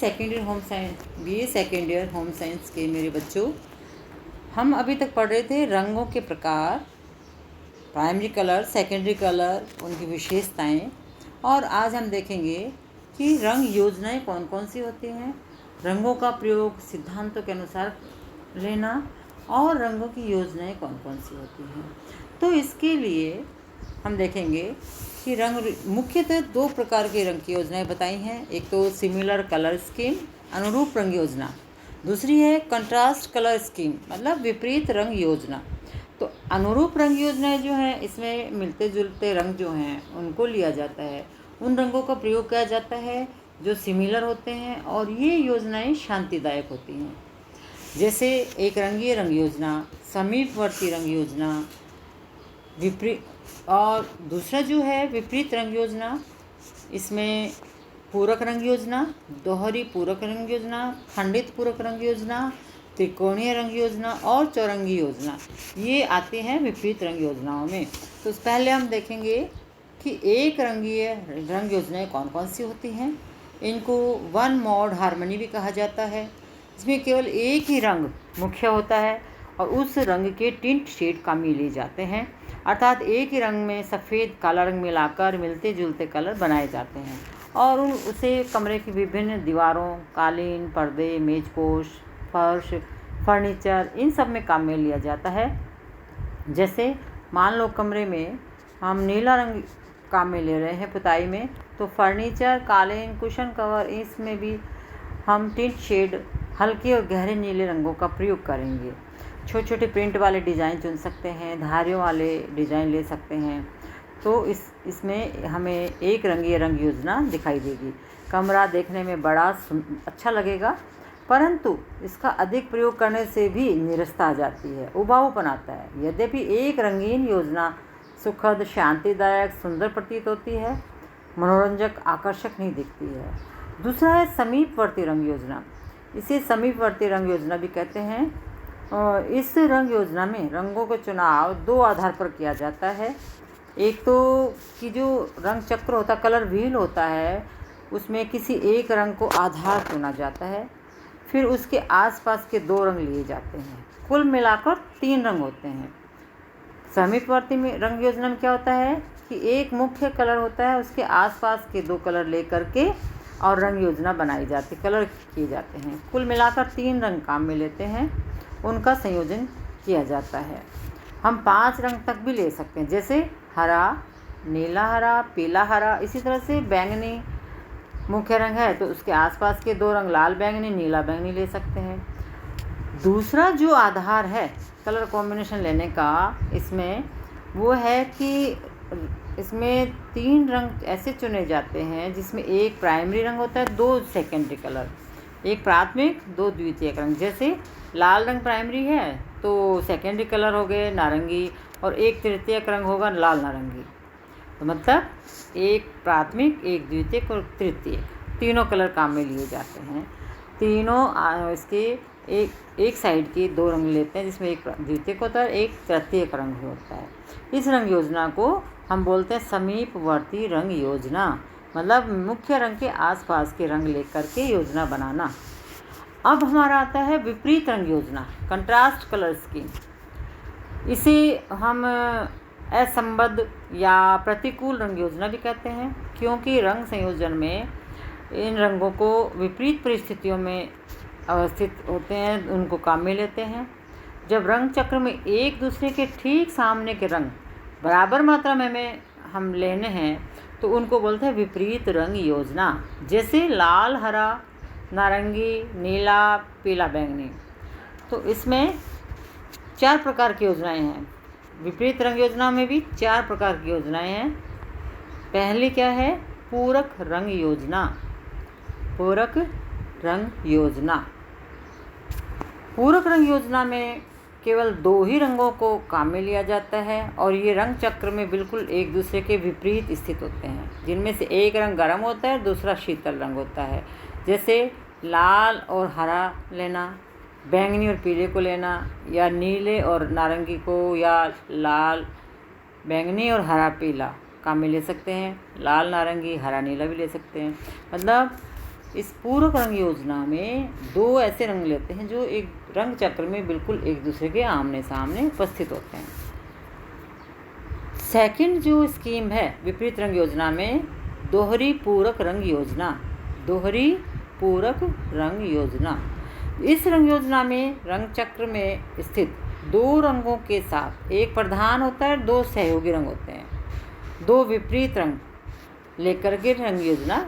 Second year home science के मेरे बच्चों, हम अभी तक पढ़ रहे थे रंगों के प्रकार, प्राइमरी कलर, सेकेंडरी कलर, उनकी विशेषताएं। और आज हम देखेंगे कि रंग योजनाएं कौन कौन सी होती हैं, रंगों का प्रयोग सिद्धांतों के अनुसार लेना और रंगों की योजनाएं कौन कौन सी होती हैं। तो इसके लिए हम देखेंगे कि रंग मुख्यतः दो प्रकार के रंग की योजनाएं बताई हैं। एक तो सिमिलर कलर स्कीम, अनुरूप रंग योजना। दूसरी है कंट्रास्ट कलर स्कीम, मतलब विपरीत रंग योजना। तो अनुरूप रंग योजनाएं जो हैं, इसमें मिलते जुलते रंग जो हैं उनको लिया जाता है, उन रंगों का प्रयोग किया जाता है जो सिमिलर होते हैं, और ये योजनाएं शांतिदायक होती हैं। जैसे एक रंगीय रंग योजना, समीपवर्ती रंग योजना, विपरीत, और दूसरा जो है विपरीत रंग योजना। इसमें पूरक रंग योजना, दोहरी पूरक रंग योजना, खंडित पूरक रंग योजना, त्रिकोणीय रंग योजना और चौरंगी योजना, ये आते हैं विपरीत रंग योजनाओं में। तो पहले हम देखेंगे कि एक रंगीय रंग योजनाएं कौन कौन सी होती हैं। इनको वन मोड हार्मनी भी कहा जाता है। इसमें केवल एक ही रंग मुख्य होता है और उस रंग के टिंट शेड कम लिए जाते हैं, अर्थात एक ही रंग में सफ़ेद काला रंग मिलाकर मिलते जुलते कलर बनाए जाते हैं और उसे कमरे की विभिन्न दीवारों, कालीन, पर्दे, मेजपोश, फर्श, फर्नीचर, इन सब में काम में लिया जाता है। जैसे मान लो कमरे में हम नीला रंग काम में ले रहे हैं पुताई में, तो फर्नीचर, कालीन, कुशन कवर, इसमें भी हम टिंट शेड हल्के और गहरे नीले रंगों का प्रयोग करेंगे। छोटे छोटे प्रिंट वाले डिज़ाइन चुन सकते हैं, धारियों वाले डिज़ाइन ले सकते हैं। तो इसमें हमें एक रंगीय रंग योजना दिखाई देगी। कमरा देखने में बड़ा अच्छा लगेगा, परंतु इसका अधिक प्रयोग करने से भी नीरसता आ जाती है, उबाऊपन आता है। यद्यपि एक रंगीन योजना सुखद, शांतिदायक, सुंदर प्रतीत होती है, मनोरंजक, आकर्षक नहीं दिखती है। दूसरा है समीपवर्ती रंग योजना। इसे समीपवर्ती रंग योजना भी कहते हैं। इस रंग योजना में रंगों का चुनाव दो आधार पर किया जाता है। एक तो कि जो रंग चक्र होता, कलर व्हील होता है, उसमें किसी एक रंग को आधार चुना जाता है, फिर उसके आसपास के दो रंग लिए जाते हैं। कुल मिलाकर 3 रंग होते हैं। समीपवर्ती में रंग योजना में क्या होता है कि एक मुख्य कलर होता है, उसके आसपास के 2 कलर लेकर के और रंग योजना बनाई जाती, कलर किए जाते हैं। कुल मिलाकर 3 रंग काम में लेते हैं, उनका संयोजन किया जाता है। हम 5 रंग तक भी ले सकते हैं, जैसे हरा, नीला हरा, पीला हरा। इसी तरह से बैंगनी मुख्य रंग है तो उसके आसपास के 2 रंग लाल बैंगनी, नीला बैंगनी ले सकते हैं। दूसरा जो आधार है कलर कॉम्बिनेशन लेने का, इसमें वो है कि इसमें 3 रंग ऐसे चुने जाते हैं जिसमें एक प्राइमरी रंग होता है, 2 सेकेंडरी कलर, एक प्राथमिक, 2 द्वितीयक रंग। जैसे लाल रंग प्राइमरी है तो सेकेंडरी कलर हो गए नारंगी, और एक तृतीयक रंग होगा लाल नारंगी। तो मतलब एक प्राथमिक, एक द्वितीयक और तृतीयक, तीनों कलर काम में लिए जाते हैं। तीनों इसके एक साइड के 2 रंग लेते हैं, जिसमें एक द्वितीयक होता है, एक तृतीयक रंग होता है। इस रंग योजना को हम बोलते हैं समीपवर्ती रंग योजना, मतलब मुख्य रंग के आसपास के रंग लेकर के योजना बनाना। अब हमारा आता है विपरीत रंग योजना, कंट्रास्ट कलर स्कीम। इसे हम असंबद्ध या प्रतिकूल रंग योजना भी कहते हैं, क्योंकि रंग संयोजन में इन रंगों को विपरीत परिस्थितियों में अवस्थित होते हैं, उनको काम में लेते हैं। जब रंग चक्र में एक दूसरे के ठीक सामने के रंग बराबर मात्रा में हम लेने हैं तो उनको बोलते हैं विपरीत रंग योजना। जैसे लाल हरा, नारंगी, नीला, पीला, बैंगनी। तो इसमें 4 प्रकार की योजनाएं हैं। विपरीत रंग योजना में भी 4 प्रकार की योजनाएं हैं। पहली क्या है? पूरक रंग योजना। पूरक रंग योजना। पूरक रंग योजना में केवल 2 ही रंगों को काम में लिया जाता है और ये रंग चक्र में बिल्कुल एक दूसरे के विपरीत स्थित होते हैं, जिनमें से एक रंग गर्म होता है, दूसरा शीतल रंग होता है। जैसे लाल और हरा लेना, बैंगनी और पीले को लेना, या नीले और नारंगी को, या लाल बैंगनी और हरा पीला काम में ले सकते हैं। लाल नारंगी, हरा नीला भी ले सकते हैं। मतलब इस पूरक रंग योजना में दो ऐसे रंग लेते हैं जो एक रंग चक्र में बिल्कुल एक दूसरे के आमने सामने उपस्थित होते हैं। सेकंड जो स्कीम है विपरीत रंग योजना में दोहरी पूरक रंग योजना। दोहरी पूरक रंग योजना, इस रंग योजना में रंग चक्र में स्थित दो रंगों के साथ एक प्रधान होता है, दो सहयोगी रंग होते हैं। दो विपरीत रंग लेकर के रंग योजना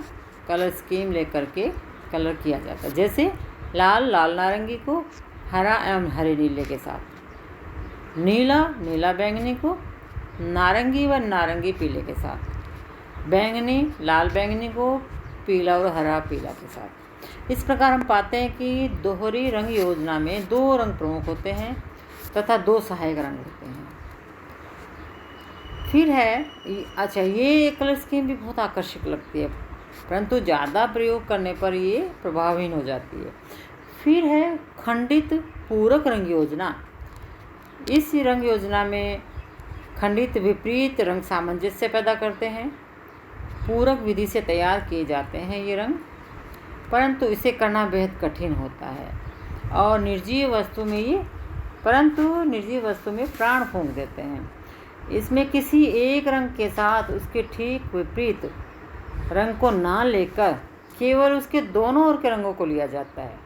कलर स्कीम लेकर के कलर किया जाता है। जैसे लाल नारंगी को हरा एवं हरे नीले के साथ, नीला बैंगनी को नारंगी व नारंगी पीले के साथ, बैंगनी लाल बैंगनी को पीला और हरा पीला के साथ। इस प्रकार हम पाते हैं कि दोहरी रंग योजना में दो रंग प्रमुख होते हैं तथा दो सहायक रंग होते हैं। फिर है ये कलर स्कीम भी बहुत आकर्षक लगती है, परंतु ज़्यादा प्रयोग करने पर ये प्रभावहीन हो जाती है। फिर है खंडित पूरक रंग योजना। इस रंग योजना में खंडित विपरीत रंग सामंजस्य पैदा करते हैं। पूरक विधि से तैयार किए जाते हैं ये रंग, परंतु इसे करना बेहद कठिन होता है और निर्जीव वस्तु में प्राण फूंक देते हैं। इसमें किसी एक रंग के साथ उसके ठीक विपरीत रंग को ना लेकर केवल उसके दोनों ओर के रंगों को लिया जाता है।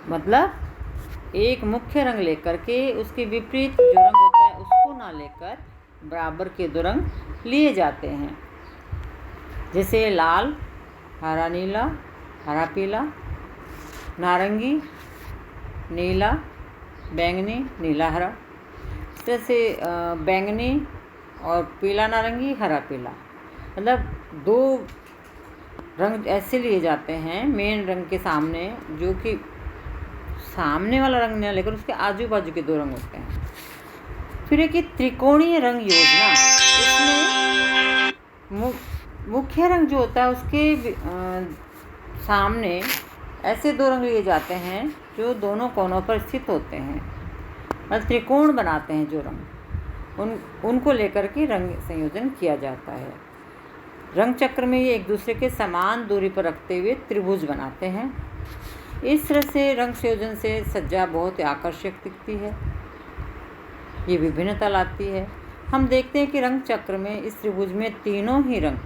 मतलब एक मुख्य रंग लेकर के उसके विपरीत जो रंग होता है उसको ना लेकर बराबर के दो रंग लिए जाते हैं। जैसे लाल हरा नीला, हरा पीला, नारंगी नीला, बैंगनी नीला हरा। इस तरह से बैंगनी और पीला नारंगी, हरा पीला, मतलब दो रंग ऐसे लिए जाते हैं मेन रंग के सामने, जो कि सामने वाला रंग नहीं लेकर उसके आजू बाजू के दो रंग होते हैं। फिर एक त्रिकोणीय रंग योजना। इसमें मुख्य रंग जो होता है उसके सामने ऐसे दो रंग लिए जाते हैं जो दोनों कोनों पर स्थित होते हैं और त्रिकोण बनाते हैं जो रंग, उनको लेकर के रंग संयोजन किया जाता है। रंग चक्र में ये एक दूसरे के समान दूरी पर रखते हुए त्रिभुज बनाते हैं। इस तरह से रंग संयोजन से सज्जा बहुत ही आकर्षक दिखती है, ये विभिन्नता लाती है। हम देखते हैं कि रंग चक्र में इस त्रिभुज में तीनों ही रंग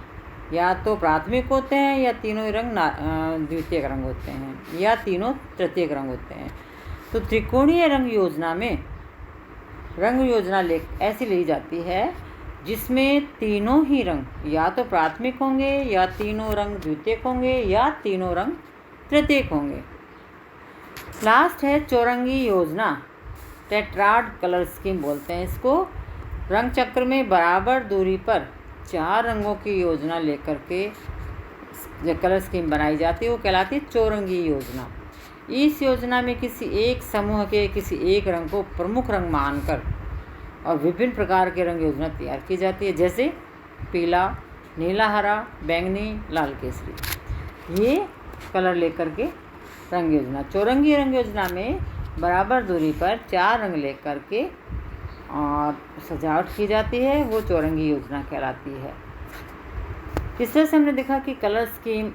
या तो प्राथमिक होते हैं या तीनों ही रंग द्वितीयक रंग होते हैं या तीनों तृतीयक रंग होते हैं। तो त्रिकोणीय रंग योजना में रंग योजना ऐसी ली जाती है जिसमें तीनों ही रंग या तो प्राथमिक होंगे या तीनों रंग द्वितीयक होंगे या तीनों रंग तृतीयक होंगे। लास्ट है चौरंगी योजना, टेट्राड कलर स्कीम बोलते हैं इसको। रंग चक्र में बराबर दूरी पर चार रंगों की योजना लेकर के जो कलर स्कीम बनाई जाती है वो कहलाती है चौरंगी योजना। इस योजना में किसी एक समूह के किसी एक रंग को प्रमुख रंग मानकर और विभिन्न प्रकार के रंग योजना तैयार की जाती है। जैसे पीला, नीला, हरा, बैंगनी, लाल, केसरी, ये कलर लेकर के रंग योजना। चौरंगी रंग योजना में बराबर दूरी पर चार रंग लेकर के और सजावट की जाती है, वो चौरंगी योजना कहलाती है। इस तरह से हमने देखा कि कलर स्कीम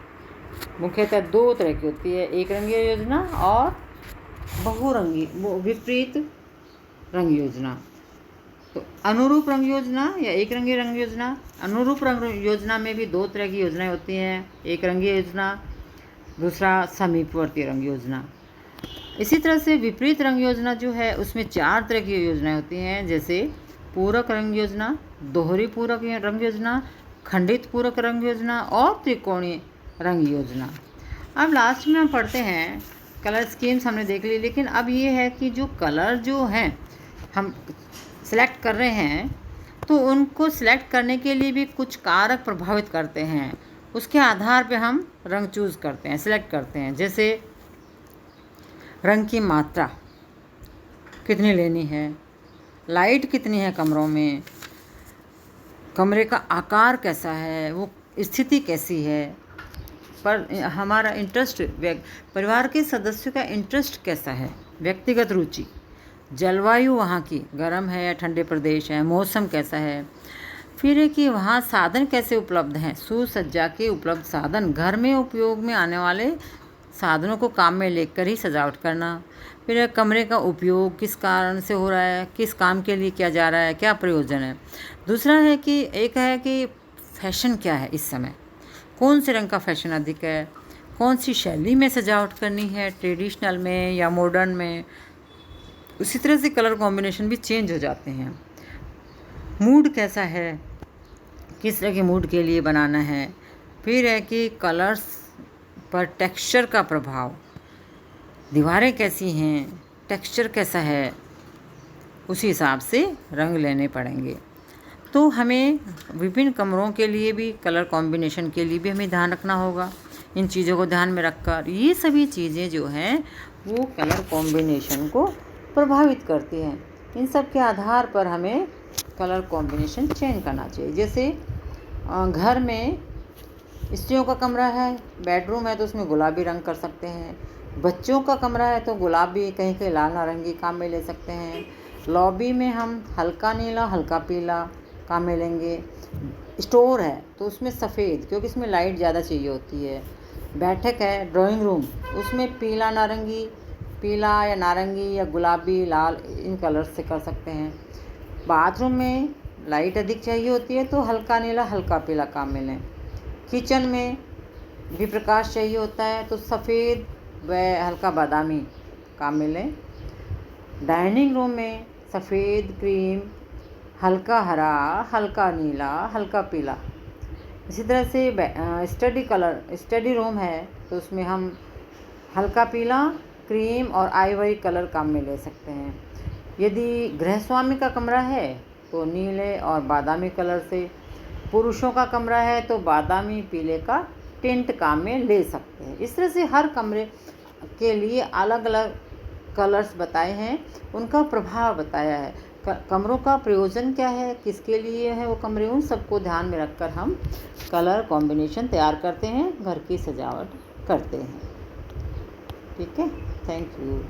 मुख्यतः दो तरह की होती है, एक रंगीय योजना और बहुरंगी विपरीत रंग योजना। तो अनुरूप रंग योजना या एक रंगीय रंग योजना। अनुरूप रंग योजना में भी दो तरह की योजनाएं होती हैं, एक रंगीय योजना, दूसरा समीपवर्ती रंग योजना। इसी तरह से विपरीत रंग योजना जो है उसमें चार तरह की योजनाएं होती हैं, जैसे पूरक रंग योजना, दोहरी पूरक रंग योजना, खंडित पूरक रंग योजना और त्रिकोणीय रंग योजना। अब लास्ट में हम पढ़ते हैं कलर स्कीम्स हमने देख ली, लेकिन अब ये है कि जो कलर जो हैं हम सेलेक्ट कर रहे हैं तो उनको सेलेक्ट करने के लिए भी कुछ कारक प्रभावित करते हैं, उसके आधार पे हम रंग चूज़ करते हैं, सेलेक्ट करते हैं। जैसे रंग की मात्रा कितनी लेनी है, लाइट कितनी है कमरों में, कमरे का आकार कैसा है, वो स्थिति कैसी है, पर हमारा इंटरेस्ट, परिवार के सदस्यों का इंटरेस्ट कैसा है, व्यक्तिगत रुचि, जलवायु वहाँ की गर्म है या ठंडे प्रदेश है, मौसम कैसा है, फिर है कि वहाँ साधन कैसे उपलब्ध हैं, सूज सज्जा के उपलब्ध साधन, घर में उपयोग में आने वाले साधनों को काम में लेकर ही सजावट करना। फिर है कमरे का उपयोग किस कारण से हो रहा है, किस काम के लिए किया जा रहा है, क्या प्रयोजन है। दूसरा है कि एक है कि फैशन क्या है इस समय, कौन से रंग का फैशन अधिक है, कौन सी शैली में सजावट करनी है, ट्रेडिशनल में या मॉडर्न में। उसी तरह से कलर कॉम्बिनेशन भी चेंज हो जाते हैं। मूड कैसा है, किस तरह के मूड के लिए बनाना है। फिर है कि कलर्स पर टेक्सचर का प्रभाव, दीवारें कैसी हैं, टेक्सचर कैसा है, उसी हिसाब से रंग लेने पड़ेंगे। तो हमें विभिन्न कमरों के लिए भी, कलर कॉम्बिनेशन के लिए भी हमें ध्यान रखना होगा। इन चीज़ों को ध्यान में रखकर ये सभी चीज़ें जो हैं वो कलर कॉम्बिनेशन को प्रभावित करती हैं। इन सब के आधार पर हमें कलर कॉम्बिनेशन चेंज करना चाहिए। जैसे घर में स्त्रियों का कमरा है, बेडरूम है तो उसमें गुलाबी रंग कर सकते हैं। बच्चों का कमरा है तो गुलाबी, कहीं कहीं लाल नारंगी काम में ले सकते हैं। लॉबी में हम हल्का नीला, हल्का पीला काम में लेंगे। स्टोर है तो उसमें सफ़ेद, क्योंकि इसमें लाइट ज़्यादा चाहिए होती है। बैठक है, ड्राइंग रूम, उसमें पीला नारंगी, पीला या नारंगी या गुलाबी, लाल, इन कलर्स से कर सकते हैं। बाथरूम में लाइट अधिक चाहिए होती है तो हल्का नीला, हल्का पीला काम में लें। किचन में भी प्रकाश चाहिए होता है तो सफ़ेद व हल्का बादामी काम में लें। डाइनिंग रूम में सफ़ेद, क्रीम, हल्का हरा, हल्का नीला, हल्का पीला। इसी तरह से स्टडी रूम है तो उसमें हम हल्का पीला, क्रीम और आइवरी कलर काम में ले सकते हैं। यदि गृहस्वामी का कमरा है तो नीले और बादामी कलर से, पुरुषों का कमरा है तो बादामी पीले का टिंट काम में ले सकते हैं। इस तरह से हर कमरे के लिए अलग अलग कलर्स बताए हैं, उनका प्रभाव बताया है। कमरों का प्रयोजन क्या है, किसके लिए है वो कमरे, उन सबको ध्यान में रखकर हम कलर कॉम्बिनेशन तैयार करते हैं, घर की सजावट करते हैं। ठीक है, थैंक यू।